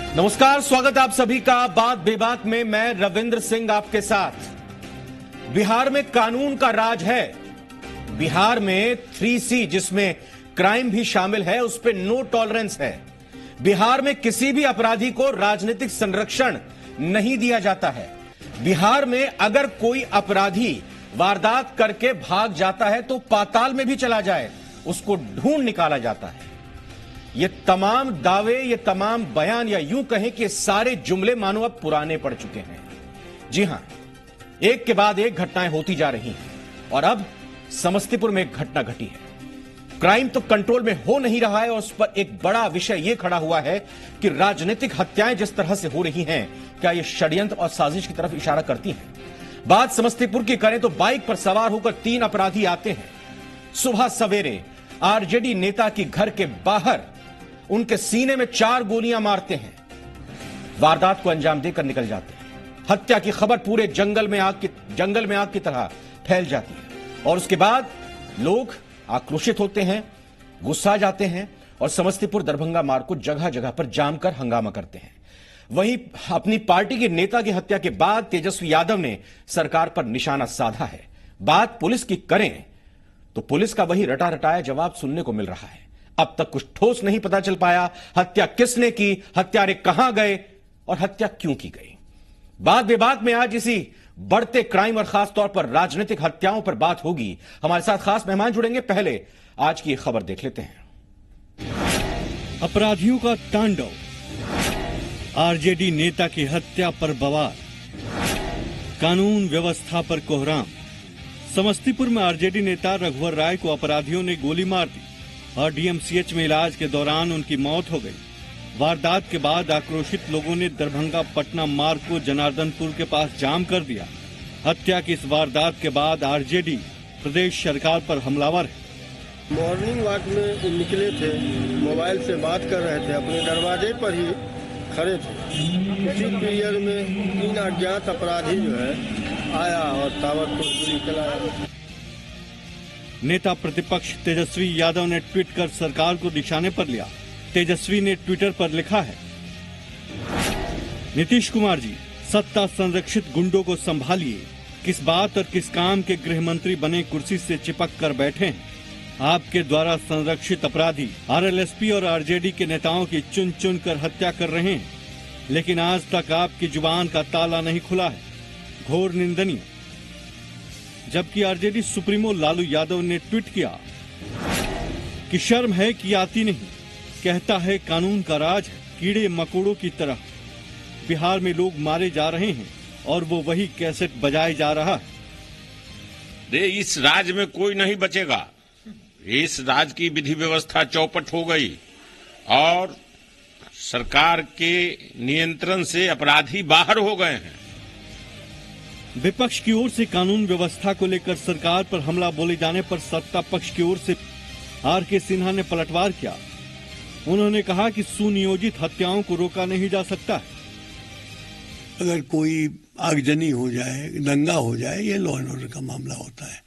नमस्कार, स्वागत आप सभी का बात बेबाक में। मैं रविंद्र सिंह आपके साथ। बिहार में कानून का राज है। बिहार में 3C जिसमें क्राइम भी शामिल है, उस पर नो टॉलरेंस है। बिहार में किसी भी अपराधी को राजनीतिक संरक्षण नहीं दिया जाता है। बिहार में अगर कोई अपराधी वारदात करके भाग जाता है तो पाताल में भी चला जाए, उसको ढूंढ निकाला जाता है। ये तमाम दावे, ये तमाम बयान, या यूं कहें कि सारे जुमले मानो अब पुराने पड़ चुके हैं। जी हां, एक के बाद एक घटनाएं होती जा रही हैं और अब समस्तीपुर में एक घटना घटी है। क्राइम तो कंट्रोल में हो नहीं रहा है और उस पर एक बड़ा विषय यह खड़ा हुआ है कि राजनीतिक हत्याएं जिस तरह से हो रही हैं, क्या यह षड्यंत्र और साजिश की तरफ इशारा करती हैं? बात समस्तीपुर की करें तो बाइक पर सवार होकर 3 अपराधी आते हैं। सुबह सवेरे आरजेडी नेता की घर के बाहर उनके सीने में 4 गोलियां मारते हैं। वारदात को अंजाम देकर निकल जाते हैं। हत्या की खबर पूरे जंगल में आग की तरह फैल जाती है और उसके बाद लोग आक्रोशित होते हैं, गुस्सा जाते हैं और समस्तीपुर दरभंगा मार्ग को जगह जगह पर जाम कर हंगामा करते हैं। वहीं अपनी पार्टी के नेता की हत्या के बाद तेजस्वी यादव ने सरकार पर निशाना साधा है। बात पुलिस की करें तो पुलिस का वही रटा रटाया जवाब सुनने को मिल रहा है। अब तक कुछ ठोस नहीं पता चल पाया, हत्या किसने की, हत्यारे कहां गए और हत्या क्यों की गई। बात बेबाक में आज इसी बढ़ते क्राइम और खास तौर पर राजनीतिक हत्याओं पर बात होगी। हमारे साथ खास मेहमान जुड़ेंगे। पहले आज की खबर देख लेते हैं। अपराधियों का तांडव, आरजेडी नेता की हत्या पर बवाल, कानून व्यवस्था पर कोहराम। समस्तीपुर में आरजेडी नेता रघुवर राय को अपराधियों ने गोली मार दी और डीएमसीएच में इलाज के दौरान उनकी मौत हो गई। वारदात के बाद आक्रोशित लोगों ने दरभंगा पटना मार्ग को जनार्दनपुर के पास जाम कर दिया। हत्या की इस वारदात के बाद आरजेडी प्रदेश सरकार पर हमलावर है। मॉर्निंग वॉक में निकले थे, मोबाइल से बात कर रहे थे, अपने दरवाजे पर ही खड़े थे। उसी पीरियड में 3 अज्ञात अपराधी जो है आया और ताबड़तोड़ गोली चलाया। नेता प्रतिपक्ष तेजस्वी यादव ने ट्वीट कर सरकार को निशाने पर लिया। तेजस्वी ने ट्विटर पर लिखा है, नीतीश कुमार जी, सत्ता संरक्षित गुंडों को संभालिए। किस बात और किस काम के गृह मंत्री बने कुर्सी से चिपक कर बैठे हैं। आपके द्वारा संरक्षित अपराधी आरएलएसपी और आरजेडी के नेताओं की चुन चुन कर हत्या कर रहे हैं, लेकिन आज तक आपकी जुबान का ताला नहीं खुला है। घोर निंदनीय। जबकि आरजेडी सुप्रीमो लालू यादव ने ट्वीट किया कि शर्म है कि आती नहीं, कहता है कानून का राज है, कीड़े मकोड़ों की तरह बिहार में लोग मारे जा रहे हैं और वो वही कैसेट बजाए जा रहा है। इस राज में कोई नहीं बचेगा। इस राज की विधि व्यवस्था चौपट हो गई और सरकार के नियंत्रण से अपराधी बाहर हो गए हैं। विपक्ष की ओर से कानून व्यवस्था को लेकर सरकार पर हमला बोले जाने पर सत्ता पक्ष की ओर से आरके सिन्हा ने पलटवार किया। उन्होंने कहा कि सुनियोजित हत्याओं को रोका नहीं जा सकता है। अगर कोई आगजनी हो जाए, दंगा हो जाए, ये लॉ एंड ऑर्डर का मामला होता है।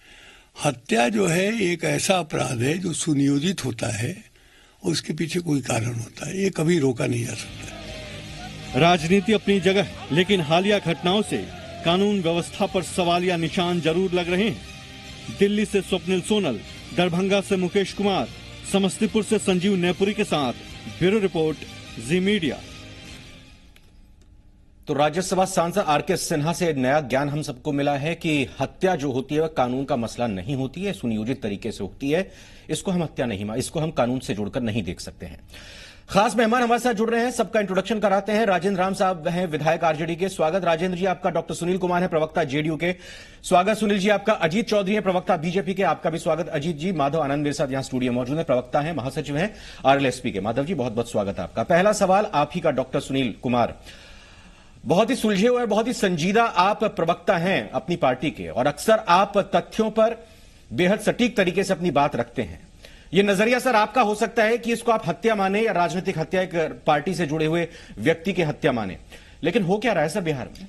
हत्या जो है एक ऐसा अपराध है जो सुनियोजित होता है, उसके पीछे कोई कारण होता है, ये कभी रोका नहीं जा सकता। राजनीति अपनी जगह है, लेकिन हालिया घटनाओं से कानून व्यवस्था पर सवालिया निशान जरूर लग रहे हैं। दिल्ली से स्वप्निल सोनल, दरभंगा से मुकेश कुमार, समस्तीपुर से संजीव नेपुरी के साथ ब्यूरो रिपोर्ट, जी मीडिया। तो राज्यसभा सांसद आरके सिन्हा से नया ज्ञान हम सबको मिला है कि हत्या जो होती है वह कानून का मसला नहीं होती है, सुनियोजित तरीके से होती है। इसको हम हत्या नहीं, इसको हम कानून से जोड़कर नहीं देख सकते हैं। खास मेहमान हमारे साथ जुड़ रहे हैं, सबका इंट्रोडक्शन कराते हैं। राजेंद्र राम साहब हैं, विधायक आरजेडी के। स्वागत राजेंद्र जी आपका। डॉक्टर सुनील कुमार है, प्रवक्ता जेडीयू के। स्वागत सुनील जी आपका। अजीत चौधरी है, प्रवक्ता बीजेपी के। आपका भी स्वागत अजीत जी। माधव आनंद मेरे साथ यहां स्टूडियो मौजूद है, प्रवक्ता है, महासचिव हैं आरएलएसपी के। माधव जी बहुत बहुत स्वागत आपका। पहला सवाल आप ही का डॉक्टर सुनील कुमार। बहुत ही सुलझे हुए और बहुत ही संजीदा आप प्रवक्ता हैं अपनी पार्टी के और अक्सर आप तथ्यों पर बेहद सटीक तरीके से अपनी बात रखते हैं। ये नजरिया सर आपका हो सकता है कि इसको आप हत्या माने या राजनीतिक हत्या, एक पार्टी से जुड़े हुए व्यक्ति की हत्या माने, लेकिन हो क्या रहा है सर बिहार में?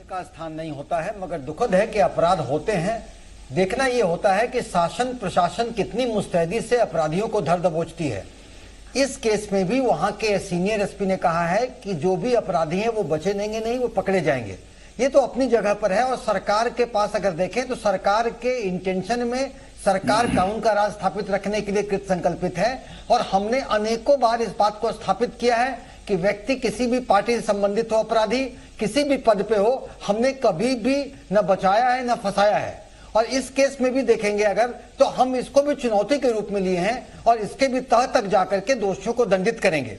का स्थान नहीं होता है, मगर दुखद है कि अपराध होते हैं देखना ये होता है कि शासन प्रशासन कितनी मुस्तैदी से अपराधियों को धर दबोचती है। इस केस में भी वहां के सीनियर एसपी ने कहा है कि जो भी अपराधी हैं वो बचेंगे नहीं, वो पकड़े जाएंगे। ये तो अपनी जगह पर है। और सरकार के पास अगर देखें तो सरकार के इंटेंशन में सरकार कानून का राज स्थापित रखने के लिए कृत संकल्पित है। और हमने अनेकों बार इस बात को स्थापित किया है कि व्यक्ति किसी भी पार्टी से संबंधित हो, अपराधी किसी भी पद पे हो, हमने कभी भी न बचाया है न फंसाया है। और इस केस में भी देखेंगे अगर तो हम इसको भी चुनौती के रूप में लिए हैं और इसके भी तह तक जाकर के दोषियों को दंडित करेंगे।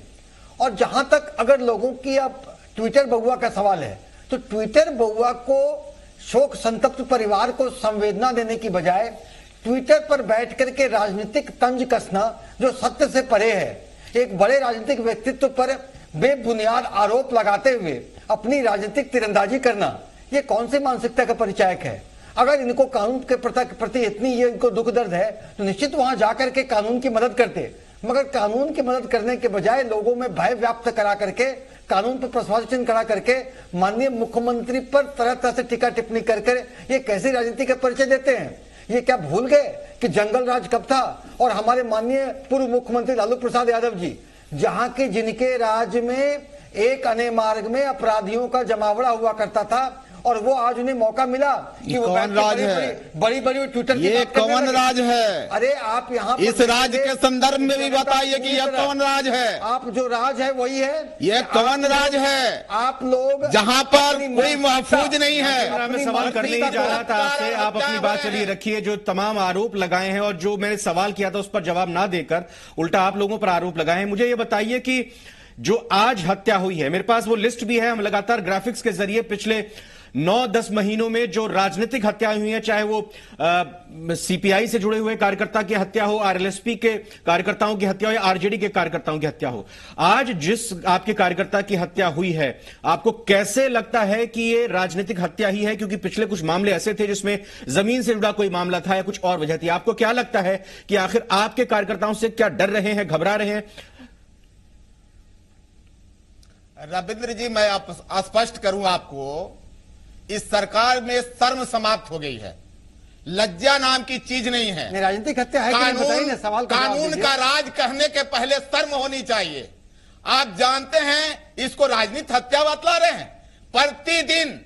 और जहां तक अगर लोगों की अब ट्विटर बउआ का सवाल है तो ट्विटर बउआ को शोक संतप्त परिवार को संवेदना देने की बजाय ट्विटर पर बैठ करके राजनीतिक तंज कसना जो सत्य से परे है, एक बड़े राजनीतिक व्यक्तित्व पर बेबुनियाद आरोप लगाते हुए अपनी राजनीतिक तीरंदाजी करना, ये कौन सी मानसिकता का परिचायक है। अगर इनको कानून के प्रति इतनी ये इनको दुख दर्द है तो निश्चित वहां जाकर के कानून की मदद करते, मगर कानून की मदद करने के बजाय लोगों में भय व्याप्त करा करके, कानून पर प्रश्न चिन्ह करा करके माननीय मुख्यमंत्री पर तरह तरह से टीका टिप्पणी कर ये कैसी राजनीति का परिचय देते हैं। ये क्या भूल गए कि जंगल राज कब था। और हमारे माननीय पूर्व मुख्यमंत्री लालू प्रसाद यादव जी, जहां की जिनके राज में एक अने मार्ग में अपराधियों का जमावड़ा हुआ करता था और वो आज उन्हें मौका मिला कि वो कौन राज है? बड़ी बड़ी ट्विटर ये कौन राज है? अरे आप यहाँ इस राज के संदर्भ में भी बताइए कि यह कौन राज है? आप जो राज है वही है। ये कौन राज है? आप लोग जहाँ पर कोई महफूज नहीं है। मैं सवाल करने ही जा रहा था आपसे, आप अपनी बात चलिए रखिए। जो तमाम आरोप लगाए हैं और जो मैंने सवाल किया था उस पर जवाब ना देकर उल्टा आप लोगों पर आरोप लगाए हैं। मुझे ये बताइए कि जो आज हत्या हुई है, मेरे पास वो लिस्ट भी है, हम लगातार ग्राफिक्स के जरिए पिछले 9-10 महीनों में जो राजनीतिक हत्याएं हुई हैं, चाहे वो सीपीआई से जुड़े हुए कार्यकर्ता की हत्या हो, आरएलएसपी के कार्यकर्ताओं की हत्या हो या आरजेडी के कार्यकर्ताओं की हत्या हो, आज जिस आपके कार्यकर्ता की हत्या हुई है, आपको कैसे लगता है कि ये राजनीतिक हत्या ही है? क्योंकि पिछले कुछ मामले ऐसे थे जिसमें जमीन से जुड़ा कोई मामला था या कुछ और वजह थी। आपको क्या लगता है कि आखिर आपके कार्यकर्ताओं से क्या डर रहे हैं, घबरा रहे हैं? रविंद्र जी, मैं स्पष्ट करूं आपको, इस सरकार में शर्म समाप्त हो गई है, लज्जा नाम की चीज नहीं है। राजनीतिक हत्या है कि नहीं बताइए ना, सवाल कानून का राज कहने के पहले शर्म होनी चाहिए। आप जानते हैं इसको राजनीतिक हत्या बतला रहे हैं। प्रतिदिन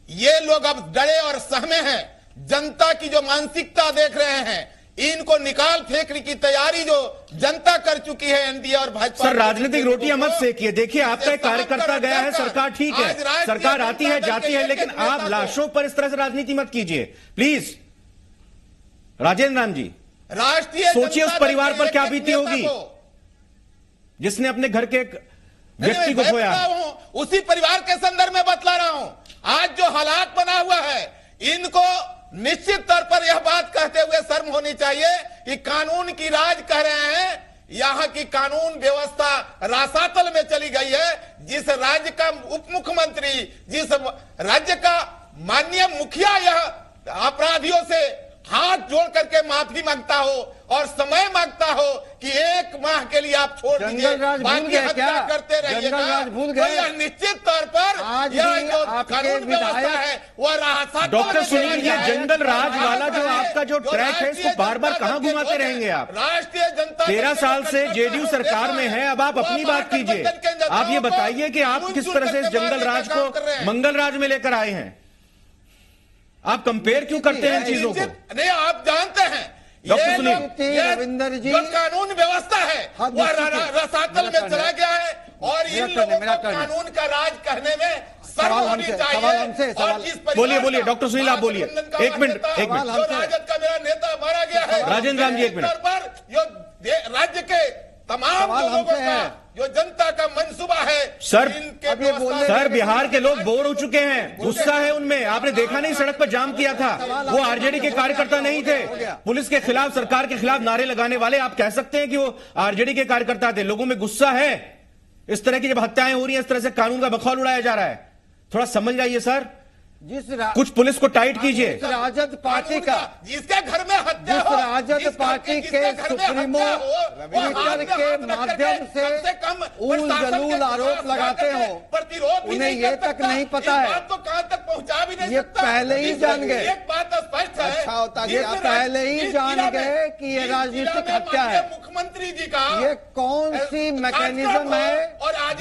ये लोग अब डरे और सहमे हैं। जनता की जो मानसिकता देख रहे हैं, इनको निकाल फेंकने की तैयारी जो जनता कर चुकी है एनडीए और भाजपा। सर, राजनीतिक रोटियां मत सेकिए। देखिए, आपका एक कार्यकर्ता गया है, सरकार ठीक है, सरकार आती है जाती है, लेकिन आप लाशों पर इस तरह से राजनीति मत कीजिए प्लीज। राजेंद्र राम जी, राष्ट्रीय सोचिए उस परिवार पर क्या बीती होगी जिसने अपने घर के एक व्यक्ति को खोया। उसी परिवार के संदर्भ में बतला रहा हूं। आज जो हालात बना हुआ है, इनको निश्चित तौर पर यह बात कहते हुए शर्म होनी चाहिए कि कानून की राज कह रहे हैं। यहां की कानून व्यवस्था रासातल में चली गई है। जिस राज्य का उप मुख्यमंत्री, जिस राज्य का माननीय मुखिया यह अपराधियों से हाथ जोड़ करके माफी मांगता हो और समय मांगता हो कि 1 माह के लिए आप छोड़ दीजिए, बाकी हत्या करते रहिएगा, निश्चित तौर पर यह जो कानून व्यवस्था है वह राहत। डॉक्टर सुनील, ये जंगल राज वाला जो आपका जो ट्रैक है, इसको बार बार कहां घुमाते रहेंगे आप? राष्ट्रीय जनता 13 साल से जेडीयू सरकार में है, अब आप अपनी बात कीजिए। आप ये बताइए कि आप किस तरह से इस जंगल राज को मंगल राज में लेकर आए हैं? आप कंपेयर क्यों करते हैं इन चीजों को? नहीं, आप जानते हैं डॉक्टर सुनील, रविंदर जी, जो कानून व्यवस्था है वह रसातल में चला गया है और इन लोगों को कानून का राज कहने में शर्म होनी चाहिए। बोलिए डॉक्टर सुनील, आप बोलिए। एक मिनट। राजद का मेरा नेता मारा गया है, राजेंद्र राम जी, एक मिनट। जो राज्य के तमाम लोगों का जो जनता का मंसूबा है सर, बिहार के लोग बोर हो चुके हैं, गुस्सा है उनमें। आपने देखा नहीं, सड़क पर जाम किया था, वो आरजेडी के कार्यकर्ता नहीं थे, पुलिस के खिलाफ, सरकार के खिलाफ नारे लगाने वाले। आप कह सकते हैं कि वो आरजेडी के कार्यकर्ता थे। लोगों में गुस्सा है इस तरह की जब हत्याएं हो रही हैं, इस तरह से कानून का बखौल उड़ाया जा रहा है। थोड़ा समझ जाइए सर। कुछ पुलिस को टाइट कीजिए। राजद पार्टी का जिसके घर में हत्या जिस हो, राजद जिस पार्टी जिसके के घर में सुप्रीमो हत्या हो, ट्विटर के माध्यम से ऊल जलूल आरोप लगाते हो, प्रतिरोध भी उन्हें नहीं ये कर तक सकता। नहीं पता इस है। बात को कहां तक पहुंचा भी नहीं ये सकता। पहले ही जान गए। एक बात स्पष्ट है, अच्छा होता कि ये आप पहले ही जान गए कि ये राजनीतिक हत्या है। मुख्यमंत्री जी का ये कौन सी मैकेनिज्म है,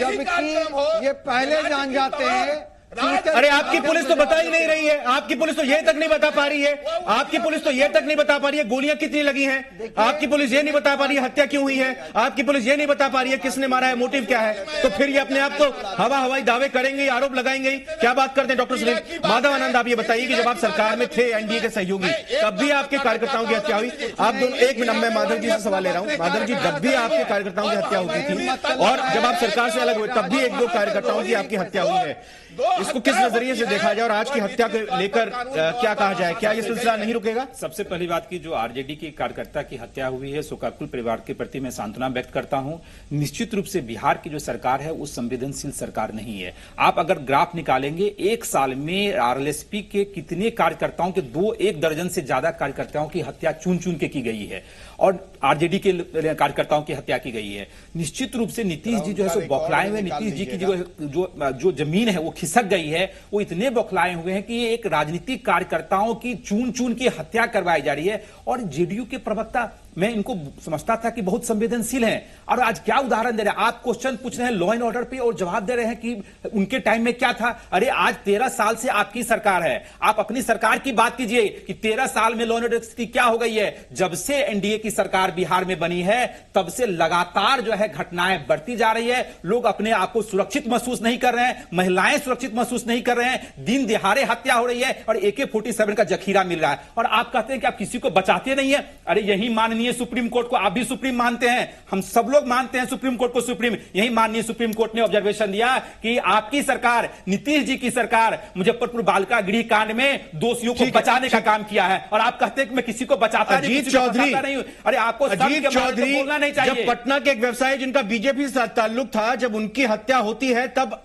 जबकि ये पहले जान जाते हैं। अरे आपकी पुलिस तो बता ही नहीं रही है, आपकी पुलिस तो ये तक नहीं बता पा रही है, आपकी पुलिस तो ये तक नहीं बता पा रही है गोलियां कितनी लगी हैं, आपकी पुलिस ये नहीं बता पा रही है हत्या क्यों हुई है, आपकी पुलिस ये नहीं बता पा रही है किसने मारा है, मोटिव क्या है। तो फिर ये अपने आप को हवाई दावे करेंगे, आरोप लगाएंगे। क्या बात करते हैं डॉक्टर सुनील माधव आनंद, आप ये बताइए कि जब आप सरकार में थे एनडीए के सहयोगी, तब भी आपके कार्यकर्ताओं की हत्या हुई। आप दोनों, एक मिनट मैं माधव जी से सवाल ले रहा हूं। माधव जी, जब भी आपके कार्यकर्ताओं की हत्या होती थी और जब आप सरकार से अलग हुए, तब भी एक दो कार्यकर्ताओं की आपकी हत्या हुई है। इसको किस नजरिए से देखा जाए और आज की हत्या को लेकर क्या कहा जाए, क्या ये सिलसिला नहीं रुकेगा? सबसे पहली बात की जो आरजेडी के कार्यकर्ता की हत्या हुई है, शोकाकुल परिवार के प्रति मैं सांत्वना व्यक्त करता हूं। निश्चित रूप से बिहार की जो सरकार है वो संवेदनशील सरकार नहीं है। आप अगर ग्राफ निकालेंगे, एक साल में आरएलएसपी के कितने कार्यकर्ताओं के 1 दर्जन से ज्यादा कार्यकर्ताओं की हत्या चुन चुन के की गई है और आरजेडी के कार्यकर्ताओं की हत्या की गई है। निश्चित रूप से नीतीश जी जो है सो बौखलाए हुए, नीतीश जी की जो जमीन है वो खिसक गई है, वो इतने बौखलाए हुए हैं कि ये एक राजनीतिक कार्यकर्ताओं की चुन चुन की हत्या करवाई जा रही है। और जेडीयू के प्रवक्ता, मैं इनको समझता था कि बहुत संवेदनशील हैं, और आज क्या उदाहरण दे रहे हैं। आप क्वेश्चन पूछ रहे हैं लॉ एंड ऑर्डर पे और जवाब दे रहे हैं कि उनके टाइम में क्या था। अरे आज 13 साल से आपकी सरकार है, आप अपनी सरकार की बात कीजिए कि 13 साल में लॉ एंड ऑर्डर स्थिति क्या हो गई है। जब से एनडीए की सरकार बिहार में बनी है, तब से लगातार जो है घटनाएं बढ़ती जा रही है। लोग अपने आप को सुरक्षित महसूस नहीं कर रहे हैं, महिलाएं सुरक्षित महसूस नहीं कर रहे हैं, दिन दिहाड़े हत्या हो रही है और AK-47 का जखीरा मिल रहा है, और आप कहते हैं कि आप किसी को बचाते नहीं है। अरे यही माननीय सुप्रीम कोर्ट को आप भी सुप्रीम मानते हैं, हम सब लोग मानते हैं सुप्रीम कोर्ट को सुप्रीम। यही माननीय सुप्रीम कोर्ट ने ऑब्जर्वेशन दिया कि आपकी सरकार, नीतीश जी की सरकार, मुजफ्फरपुर बालिका गृह कांड में दोषियों को बचाने का काम किया है, और आप कहते हैं कि मैं किसी को बचाता नहीं, अजीत चौधरी, अरे आपको अजीत चौधरी बोलना नहीं चाहिए। जब पटना के एक व्यवसायी जिनका बीजेपी से ताल्लुक था, जब उनकी हत्या होती है तब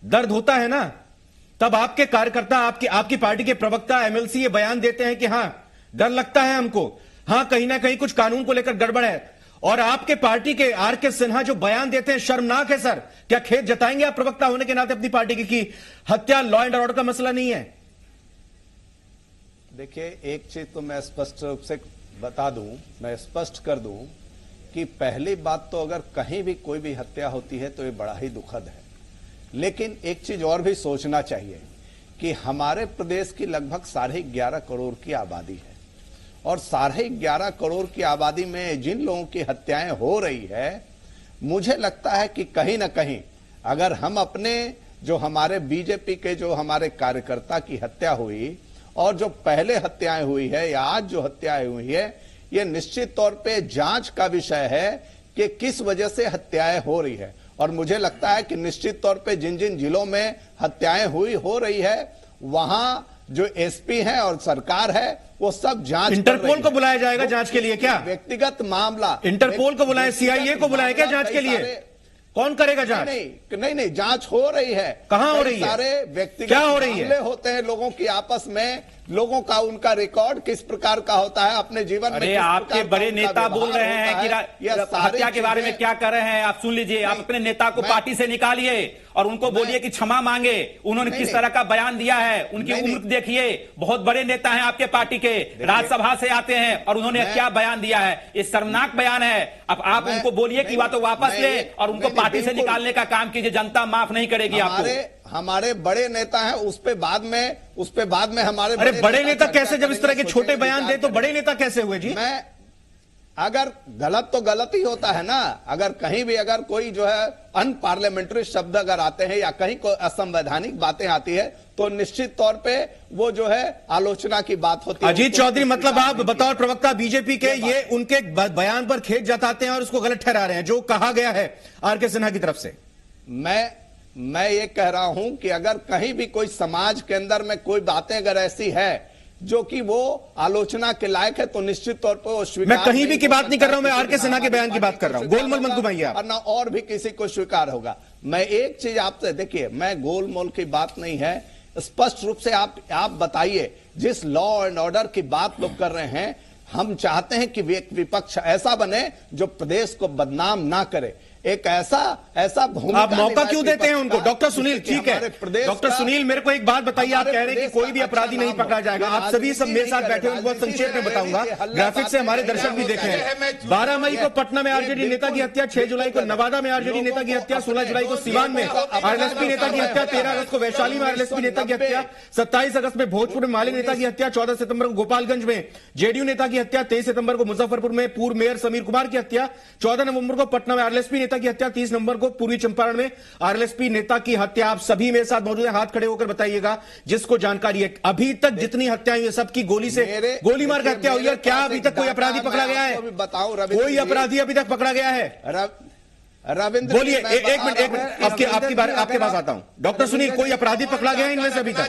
दर्द होता है ना, तब आपके कार्यकर्ता, आपकी पार्टी के प्रवक्ता, एमएलसी ये बयान देते हैं कि हां डर लगता है हमको, हां कहीं ना कहीं कुछ कानून को लेकर गड़बड़ है। और आपके पार्टी के आर.के. सिन्हा जो बयान देते हैं शर्मनाक है सर। क्या खेद जताएंगे आप प्रवक्ता होने के नाते अपनी पार्टी की हत्या लॉ एंड ऑर्डर का मसला नहीं है? देखिए, एक चीज तो मैं स्पष्ट रूप से बता दूं, मैं स्पष्ट कर दूं कि पहली बात तो अगर कहीं भी कोई भी हत्या होती है तो ये बड़ा ही दुखद है। लेकिन एक चीज और भी सोचना चाहिए कि हमारे प्रदेश की लगभग 11.5 करोड़ की आबादी है, और 11.5 करोड़ की आबादी में जिन लोगों की हत्याएं हो रही है, मुझे लगता है कि कहीं ना कहीं अगर हम अपने जो हमारे बीजेपी के जो हमारे कार्यकर्ता की हत्या हुई और जो पहले हत्याएं हुई है या आज जो हत्याएं हुई है, ये निश्चित तौर पे जांच का विषय है कि किस वजह से हत्याएं हो रही है। और मुझे लगता है कि निश्चित तौर पे जिन जिन जिलों में हत्याएं हो रही है, वहां जो एसपी हैं और सरकार है वो सब जांच। इंटरपोल को बुलाया जाएगा जांच के लिए क्या? व्यक्तिगत मामला इंटरपोल को बुलाए, CIA को बुलाया क्या जांच के लिए? कौन करेगा जांच? नहीं, जांच हो रही है। कहां हो रही है? सारे व्यक्तिगत क्या हो रही है? मामले होते हैं लोगों की आपस में, लोगों का उनका रिकॉर्ड किस प्रकार का होता है अपने जीवन में। अरे आपके बड़े नेता बोल रहे हैं कि हत्या के बारे में क्या कर रहे हैं, आप सुन लीजिए। आप अपने नेता को पार्टी से निकालिए और उनको बोलिए कि क्षमा मांगे। उन्होंने किस तरह का बयान दिया है, उनकी उम्र देखिए। बहुत बड़े नेता हैं आपके पार्टी के, राज्यसभा से आते हैं, और उन्होंने क्या बयान दिया है, ये शर्मनाक बयान है। अब आप उनको बोलिए कि वह तो वापस ले और उनको पार्टी से निकालने का काम कीजिए, जनता माफ नहीं करेगी आपको। हमारे बड़े नेता हैं, उस पे बाद में हमारे अरे बड़े नेता कैसे, जब इस तरह के छोटे बयान दे तो बड़े नेता कैसे हुए जी? मैं अगर गलत तो गलत ही होता है ना। अगर कहीं भी अगर कोई जो है अनपार्लियामेंट्री शब्द अगर आते हैं या कहीं कोई असंवैधानिक बातें आती है तो निश्चित तौर पे वो जो है आलोचना की बात होती है। अजीत चौधरी, मतलब आप बतौर प्रवक्ता बीजेपी के ये उनके बयान पर खेद जताते हैं और उसको गलत ठहरा रहे हैं जो कहा गया है आर.के. सिन्हा की तरफ से। मैं ये कह रहा हूं कि अगर कहीं भी कोई समाज के अंदर में कोई बातें अगर ऐसी है जो कि वो आलोचना के लायक है तो निश्चित तौर पर वो स्वीकार। मैं कहीं भी की बात नहीं कर रहा हूं, मैं आर.के. सिन्हा के बयान की बात कर रहा हूं। गोलमोल मत घुमाइए आप। और ना और भी किसी को स्वीकार होगा। मैं एक चीज आपसे, देखिए, मैं गोलमोल की बात नहीं है, स्पष्ट रूप से आप बताइए, जिस लॉ एंड ऑर्डर की बात लोग कर रहे हैं, हम चाहते हैं कि विपक्ष ऐसा बने जो प्रदेश को बदनाम ना करे, एक ऐसा भूमिका आप मौका क्यों देते हैं उनको? डॉक्टर सुनील, ठीक है, डॉक्टर सुनील मेरे को एक बात बताइए, आप कह रहे हैं कि कोई भी अपराधी नहीं पकड़ा जाएगा, आप सभी सब मेरे साथ बैठे हैं, बहुत संक्षेप में बताऊंगा, ग्राफिक्स से हमारे दर्शक भी देखे हैं। 12 मई को पटना में आरजेडी नेता की हत्या, 6 जुलाई को नवादा में आरजेडी नेता की हत्या, 16 जुलाई को सीवान में आरएलएसपी नेता की हत्या, 13 अगस्त को वैशाली में आरएलएसपी नेता की हत्या, 27 अगस्त में भोजपुर में माले नेता की हत्या, 14 सितंबर को गोपालगंज में जेडीयू नेता की हत्या, 23 सितंबर को मुजफ्फरपुर में पूर्व मेयर समीर कुमार की हत्या, 14 नवंबर को पटना में आरएलएसपी नेता की हत्या, 30 नवंबर को पूर्वी चंपारण में आरएलएसपी नेता की हत्या। आप सभी मेरे साथ मौजूद हैं, हाथ खड़े होकर बताइएगा जिसको जानकारी है। अभी तक जितनी हत्याएं हुई सबकी गोली से गोली मार कर हत्या हुई है। क्या अभी तक कोई अपराधी पकड़ा गया है? कोई अपराधी अभी तक पकड़ा गया है? रविंद्र बोलिए, एक मिनट आपके पास आता हूं। डॉक्टर सुनील, कोई अपराधी पकड़ा गया है इनमें से अभी तक?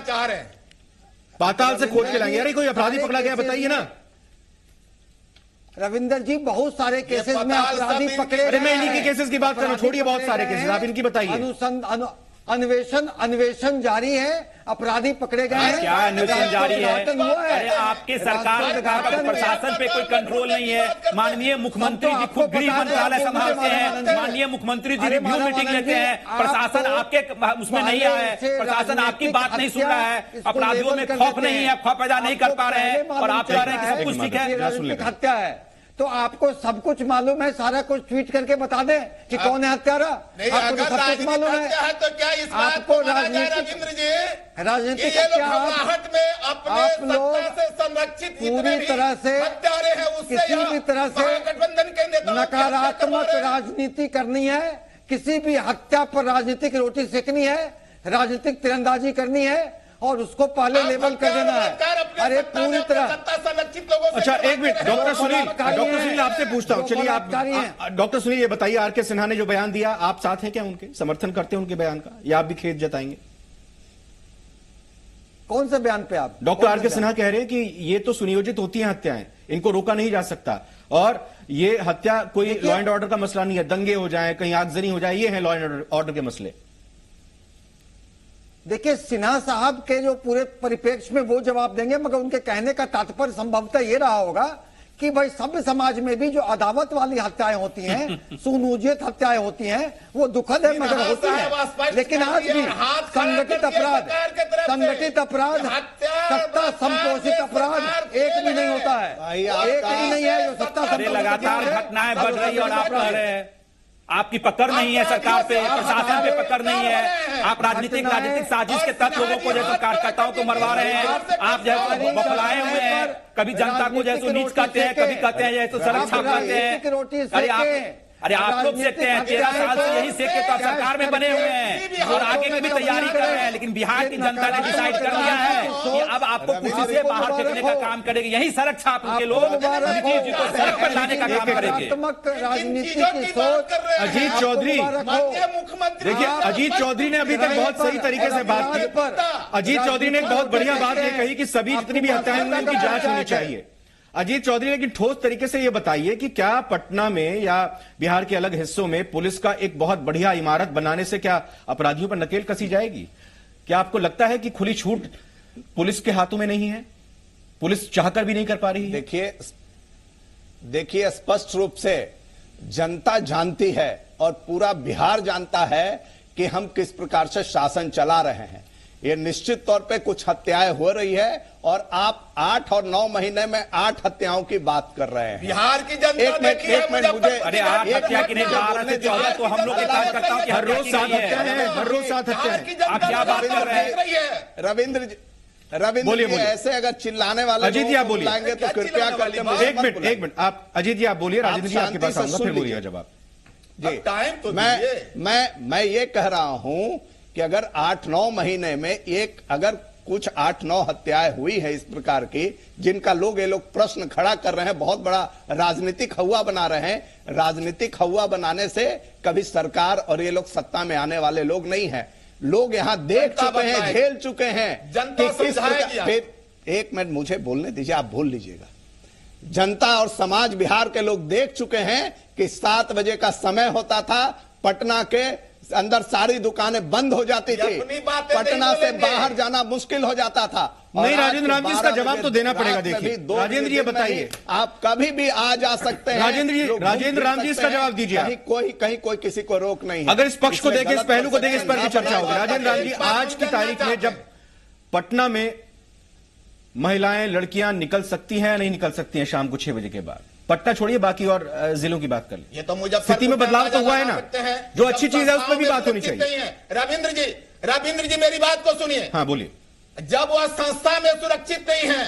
पाताल से खोज के लाएंगे। अरे कोई अपराधी पकड़ा गया बताइए ना। रविंद्र जी, बहुत सारे केसेस में अपराधी पकड़े। अरे मैं इन्हीं के केसेस की बात कर रहा हूं, छोड़िए बहुत सारे केसेस, आप इनकी बताइए। अन्वेषण जारी है, अपराधी पकड़े गए हैं। क्या अन्वेषण जारी है? अरे आपके सरकार का प्रशासन पे कोई कंट्रोल नहीं है। माननीय मुख्यमंत्री जी खुद गृह मंत्रालय संभालते हैं, माननीय मुख्यमंत्री जी रिव्यू मीटिंग लेते हैं, प्रशासन आपके उसमें नहीं आया है, प्रशासन आपकी बात नहीं सुन रहा है, अपराधियों में खौफ नहीं है, खौफ पैदा नहीं कर पा रहे हैं, और आप कह रहे हैं कि सब कुछ ठीक है। हत्या है तो आपको सब कुछ मालूम है, सारा कुछ ट्वीट करके बता दें कि कौन है हत्यारा। आपको तो सब कुछ मालूम है। तो क्या इस बात आपको को रविंद्र जी राजनीतिक घबराहट में अपने आप लोग सत्ता से संरक्षित पूरी तरह से हत्यारे हैं, उससे किसी भी तरह से महागठबंधन के नेताओं नकारात्मक राजनीति करनी है, किसी भी हत्या पर राजनीतिक रोटी सेकनी है, राजनीतिक तीरंदाजी करनी है और उसको पहले लेवल कर देना है। अरे पूरी तरह। अच्छा एक मिनट, डॉक्टर सुनील आपसे पूछता हूं। चलिए आप डॉक्टर सुनील ये बताइए, आर के सिन्हा ने जो बयान दिया, आप साथ हैं क्या उनके? समर्थन करते हैं उनके बयान का या आप भी खेद जताएंगे? कौन से बयान पे आप? डॉक्टर आर के सिन्हा कह रहे हैं कि ये तो सुनियोजित होती हैं हत्याएं, इनको रोका नहीं जा सकता, और ये हत्या कोई लॉ एंड ऑर्डर का मसला नहीं है, दंगे हो जाए, कहीं आगजनी हो जाए, ये है लॉ एंड ऑर्डर के मसले। देखिए, सिन्हा साहब के जो पूरे परिप्रेक्ष्य में वो जवाब देंगे, मगर उनके कहने का तात्पर्य संभवतः ये रहा होगा कि भाई सभ्य समाज में भी जो अदावत वाली हत्याएं होती हैं, सुनियोजित हत्याएं होती हैं, वो दुखद है मगर होती है। लेकिन आज भी संगठित अपराध, सत्ता संपोषित अपराध एक भी नहीं होता है, एक भी नहीं है जो सत्ता। लगातार घटनाएं बढ़ रही है और आप कह रहे हैं आपकी पकड़ नहीं है, सरकार पे, प्रशासन पे पकड़ नहीं है, आप राजनीतिक साजिश के तहत लोगों को जैसे कार्यकर्ताओं को मरवा रहे हैं, आप जैसे बौखलाए हुए हैं, कभी जनता को जैसे नीच करते हैं, कभी कहते हैं जैसे सड़क छापते हैं। अरे आप लोग सेकते हैं, 13 साल से यही सेके तो आप सरकार में बने हुए हैं और आगे की भी तैयारी कर रहे हैं, लेकिन बिहार की जनता ने डिसाइड कर लिया है कि अब आपको कुर्सी से बाहर फेंकने का काम करेगी। यही सड़क छाप के लोग नीतीश जी को सड़क पर लाने का काम करेंगे। राजनीति की सोच। अजीत चौधरी, देखिए अजीत चौधरी ने अभी तक बहुत सही तरीके से बात की। अजीत चौधरी ने एक बहुत बढ़िया बात ये कही कि सभी जितनी भी हत्याएं हुई उनकी जांच होनी चाहिए। अजीत चौधरी, लेकिन ठोस तरीके से यह बताइए कि क्या पटना में या बिहार के अलग हिस्सों में पुलिस का एक बहुत बढ़िया इमारत बनाने से क्या अपराधियों पर नकेल कसी जाएगी? क्या आपको लगता है कि खुली छूट पुलिस के हाथों में नहीं है, पुलिस चाहकर भी नहीं कर पा रही है? देखिए स्पष्ट रूप से जनता जानती है और पूरा बिहार जानता है कि हम किस प्रकार से शासन चला रहे हैं। ये निश्चित तौर पे कुछ हत्याएं हो रही है और आप 8 और 9 महीने में 8 हत्याओं की बात कर रहे हैं। बिहार की जनता एक मिनट मुझे, अरे 8 हत्या की नहीं, 12 से 14 तो हम लोग के कार्यकर्ताओं की हर रोज 7 हत्या है, हर रोज 7 हत्या है। आप क्या बात कर रहे हैं? रविंद्र जी ऐसे अगर चिल्लाने वाले अजीत जी आप बोलिए तो कृपया करके एक मिनट आप अजीत जी आप बोलिए, राजेंद्र जी आपके पास आऊंगा, फिर बोलिएगा जवाब जी। टाइम तो मैं ये कह रहा हूं कि अगर 8-9 महीने में अगर कुछ 8-9 हत्याएं हुई है इस प्रकार की, जिनका ये लोग प्रश्न खड़ा कर रहे हैं, बहुत बड़ा राजनीतिक हवा बना रहे हैं। राजनीतिक हवा बनाने से कभी सरकार और ये लोग सत्ता में आने वाले लोग नहीं है। लोग यहां देख चुके हैं, झेल चुके हैं कि किस प्रकार। एक मिनट मुझे बोलने दीजिए, आप बोल लीजिएगा। जनता और समाज बिहार के लोग देख चुके हैं कि 7 बजे का समय होता था, पटना के अंदर सारी दुकानें बंद हो जाती थी, अपनी बातें नहीं पटना से बोलेंगे। बाहर जाना मुश्किल हो जाता था। और नहीं, आज राजेंद्र राम जी, इसका 12 जवाब बजे तो देना पड़ेगा। रात में देखिए, भी 2 राजेंद्र जी, ये बजे में बताइए। आप कभी भी आ जा सकते हैं। राजेंद्र जी, लोग राजेंद्र घूम राम जी, फिर इसका सकते हैं। जवाब दीजिए आप। कहीं कोई किसी को रोक नहीं है। अगर इस पक्ष को इसमें देखें, इस गलत पहलू को देखें, इस पर भी परसेप्शन चर्चा होगी। ना राजेंद्र राम जी, आज की तारीख में जब पटना में महिलाएं, लड़कियां निकल सकती हैं, नहीं निकल सकती हैं शाम को 6 बजे के बाद, पटना छोड़िए, बाकी और जिलों की बात कर लीजिए, ये तो मुझे स्थिति में बदलाव तो हुआ है ना। जो अच्छी चीज है उस पर भी बात होनी चाहिए। रविंद्र जी मेरी बात को सुनिए। हाँ, बोलिए। जब वह संस्था में सुरक्षित नहीं है,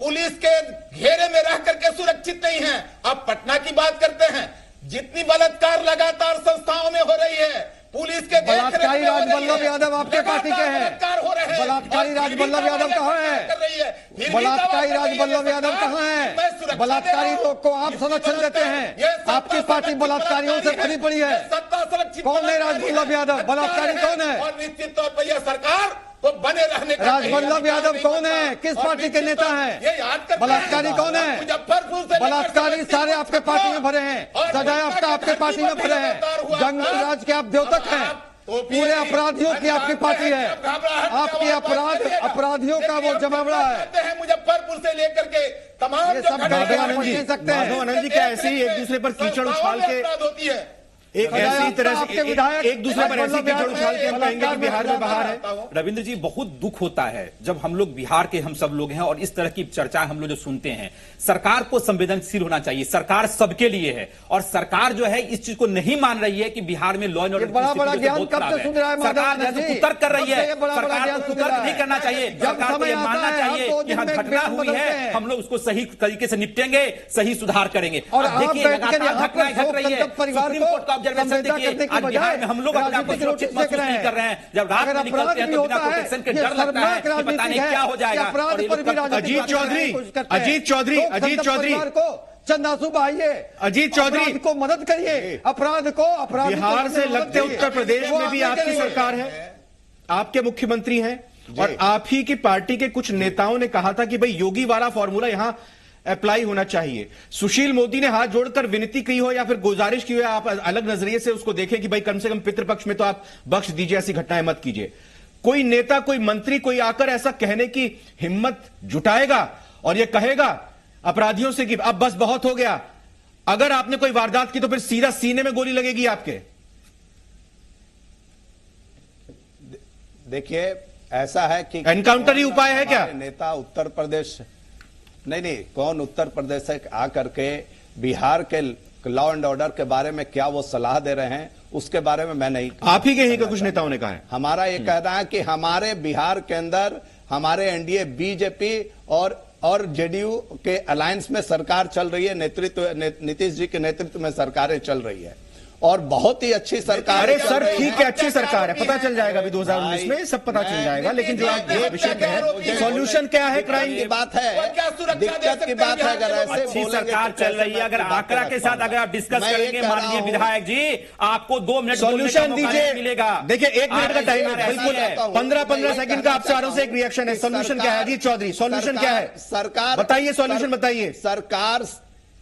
पुलिस के घेरे में रह करके सुरक्षित नहीं है, अब पटना की बात करते हैं। जितनी बलात्कार लगातार संस्थाओं में हो रही है, पुलिस के बलात्कारी राजवल्लभ यादव आपके पार्टी के हैं। बलात्कारी राजवल्लभ यादव कहाँ है? बलात्कारी राजवल्लभ यादव कहाँ है? बलात्कारी लोग को आप संरक्षण देते हैं। आपकी पार्टी बलात्कारियों से भरी पड़ी है। सत्ता सुरक्षित कौन है राजवल्लभ यादव? बलात्कारी कौन है? और निश्चित तौर पर यह सरकार को बने रहने का राजवल्लभ यादव कौन है? किस पार्टी के नेता ये हैं? याद करते बलात्कारी हैं। कौन है? मुजफ्फरपुर से बलात्कारी सारे आपके पार्टी में भरे हैं। सजायाफ्ता आपके पार्टी में भरे हैं। जंगल राज के आप द्योतक हैं। पूरे अपराधियों की आपकी पार्टी है। आपकी अपराधियों का वो जमावड़ा है। मुजफ्फरपुर से लेकर के तमाम ये सब करके आप माधव पढ़ सकते हैं। आनंद जी, क्या ऐसे ही एक दूसरे पर कीचड़ उछाल के होती है। एक ऐसी तरह आपके से विधायक एक दूसरे पर ऐसी कीचड़ उछाल के हम कहेंगे कि बिहार में बाहर है। रविंद्र जी, बहुत दुख होता है जब हम लोग बिहार के हम सब लोग हैं और इस तरह की चर्चा हम लोग जो सुनते हैं। सरकार को संवेदनशील होना चाहिए। सरकार सबके लिए है और सरकार जो है इस चीज को नहीं मान रही है कि बिहार में लॉ एंड ऑर्डर बड़ा बड़ा ज्ञान कब से सुन रहा है सरकार माधव जी? कुतर्क कर रही है। बड़ा बड़ा सरकार ज्ञान को सुन कुतर्क रहा है। नहीं करना चाहिए। जब सरकार को समय यह आता मानना है, चाहिए हम तो कि हाँ, दिन में घटना ज्ञान हुई बदलते है, हैं। हम लोग उसको सही तरीके से निपटेंगे, सही सुधार करेंगे। और अब आप देखिए, बैठ कर लगातार यहाँ पर घटनाएं घट रही है। परिवार सुप्रीम को कोर्ट का ऑब्जर्वेशन संवेदना देखिए, करने की आज बिहार में हम लोग अपने आप को राजनीतिक सुरक्षित रूप से महसूस देख रहे नहीं हैं। कर रहे हैं। जब रात अगर में निकलते अपराध हैं भी तो बिना होता है, प्रोटेक्शन के ये डर लगता है शर्मनाक कि पता नहीं राजनीति है। क्या हो जाएगा। ये अपराध और ये पर लोग भी राजनीतिक अजीत चौधरी, अजीत चौधरी, अजीत चौधरी को चंदासू बहाइए। अजीत चौधरी अपराध को मदद करिए। अपराध बिहार से लगते उत्तर प्रदेश में भी आपकी सरकार है, आपके मुख्यमंत्री हैं और आप ही की पार्टी के कुछ नेताओं ने कहा था कि भाई योगी वाला फॉर्मूला यहां अप्लाई होना चाहिए। सुशील मोदी ने हाथ जोड़कर विनती की हो या फिर गुजारिश की हो, आप अलग नजरिए से उसको देखें कि भाई कम से कम पितृपक्ष में तो आप बख्श दीजिए, ऐसी घटनाएं मत कीजिए। कोई नेता, कोई मंत्री, कोई आकर ऐसा कहने की हिम्मत जुटाएगा और यह कहेगा अपराधियों से कि अब बस बहुत हो गया, अगर आपने कोई वारदात की तो फिर सीधा सीने में गोली लगेगी आपके? देखिए, ऐसा है कि एनकाउंटर ही उपाय है क्या? नेता उत्तर प्रदेश नहीं, कौन उत्तर प्रदेश से आकर के बिहार के लॉ एंड ऑर्डर के बारे में क्या वो सलाह दे रहे हैं, उसके बारे में मैं नहीं। आप ही के ही का कुछ नेताओं ने कहा है। हमारा ये कहना है कि हमारे बिहार के अंदर हमारे एनडीए बीजेपी और जेडीयू के अलायंस में सरकार चल रही है। नीतीश जी के नेतृत्व में सरकारें चल रही है और बहुत ही अच्छी सरकार। अरे सर, ठीक है, अच्छी सरकार है, पता चल जाएगा अभी 2019 में सब पता चल जाएगा। लेकिन जो आप विषय पे है, सॉल्यूशन क्या है क्राइम की बात है, दिक्कत की बात है। अगर ऐसे अच्छी सरकार चल रही है, अगर आंकड़ा के साथ अगर आप डिस्कस करेंगे माननीय विधायक जी, आपको 2 मिनट सॉल्यूशन दीजिए, मिलेगा। देखिए 1 मिनट का टाइम है, बिल्कुल 15-15 सेकंड का आपसे आरोप से एक रिएक्शन है। सॉल्यूशन क्या है अजीत चौधरी? सॉल्यूशन क्या है? सरकार बताइए, सॉल्यूशन बताइए। सरकार,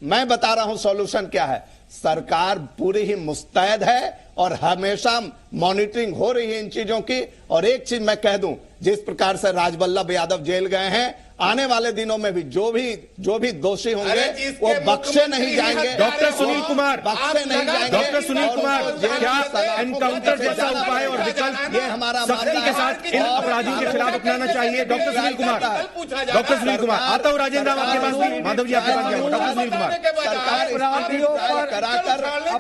मैं बता रहा हूं सॉल्यूशन क्या है। सरकार पूरी ही मुस्तैद है और हमेशा मॉनिटरिंग हो रही है इन चीजों की। और एक चीज मैं कह दूं, जिस प्रकार से राजवल्लभ यादव जेल गए हैं, आने वाले दिनों में भी जो भी दोषी होंगे वो बख्शे नहीं जाएंगे। डॉक्टर सुनील कुमार, बख्शे नहीं जाएंगे। डॉक्टर सुनील कुमार, क्या एनकाउंटर जैसा उपाय और विकल्प ये हमारा सख्ती के साथ इन अपराधियों के खिलाफ अपनाना चाहिए? डॉक्टर सुनील कुमार, डॉक्टर सुनील कुमार, आता हूं राजेंद्र राम आपके पास भी, माधव जी आपके पास भी आऊंगा। डॉक्टर सुनील कुमार,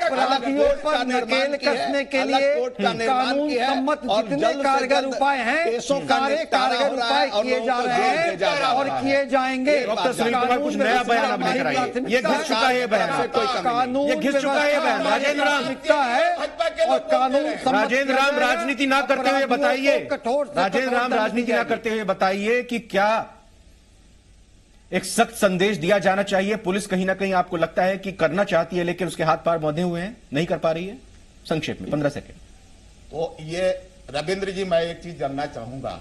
अपराधियों पर नकेल कसने के लिए कानून सम्मत जितने कारगर उपाय हैं, सारे कारगर उपाय किए जा रहे हैं और किए जाएंगे। डॉक्टर सुनील कुमार कुछ नया बयान अब लेकर आइए। ये घिस चुका है, ये बयान कानून, ये घिस चुका है, ये बयान। राजेंद्र राम है और कानून, राजेंद्र राम राजनीति ना करते हुए बताइए, राजेंद्र राम राजनीति ना करते हुए बताइए कि क्या एक सख्त संदेश दिया जाना चाहिए? पुलिस कहीं ना कहीं आपको लगता है कि करना चाहती है लेकिन उसके हाथ पैर बंधे हुए हैं, नहीं कर पा रही है? संक्षेप में 15 सेकंड। तो ये रविंद्र जी, मैं एक चीज जानना चाहूंगा,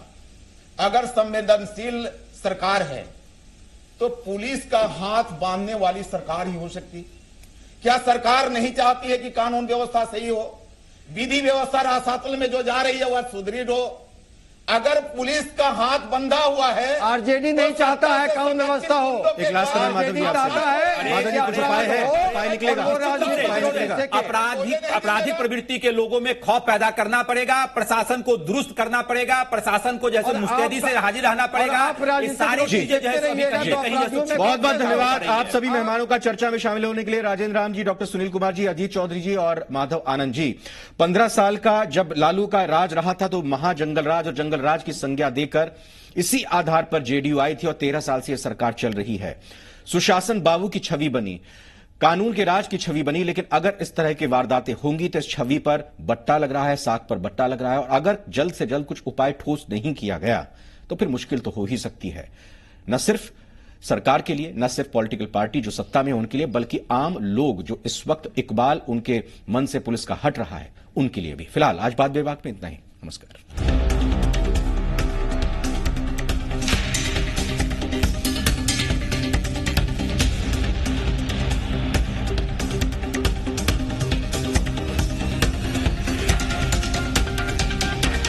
अगर संवेदनशील सरकार है तो पुलिस का हाथ बांधने वाली सरकार ही हो सकती? क्या सरकार नहीं चाहती है कि कानून व्यवस्था सही हो? विधि व्यवस्था राजशासन में जो जा रही है वह सुदृढ़ हो। अगर पुलिस का हाथ बंधा हुआ है, आरजेडी नहीं चाहता है कानून व्यवस्था हो। एक लास्ट सवाल माधव जी चाहता है माधव जी, कुछ उपाय है, उपाय निकलेगा, उपाय निकलेगा। आपराधिक प्रवृत्ति के लोगों में खौफ पैदा करना पड़ेगा, प्रशासन को दुरुस्त करना पड़ेगा, प्रशासन को जैसे मुस्तैदी से हाजिर रहना पड़ेगा। ये सारी चीजें जो है बहुत बहुत धन्यवाद आप सभी मेहमानों का चर्चा में शामिल होने के लिए। राजेंद्र राम जी, डॉक्टर सुनील कुमार जी, अजीत चौधरी जी और माधव आनंद जी। 15 साल का जब लालू का राज रहा था तो महाजंगल राज और जंगल राज की संज्ञा देकर इसी आधार पर जेडीयू आई थी और 13 साल से यह सरकार चल रही है। सुशासन बाबू की छवि बनी, कानून के राज की छवि बनी, लेकिन अगर इस तरह की वारदातें होंगी तो इस छवि पर बट्टा लग रहा है, साख पर बट्टा लग रहा है। और अगर जल्द से जल्द कुछ उपाय ठोस नहीं किया गया तो फिर मुश्किल तो हो ही सकती है, न सिर्फ सरकार के लिए, न सिर्फ पॉलिटिकल पार्टी जो सत्ता में है उनके लिए, बल्कि आम लोग जो इस वक्त इकबाल उनके मन से पुलिस का हट रहा है उनके लिए भी। फिलहाल आज बात विभाग में इतना ही। नमस्कार।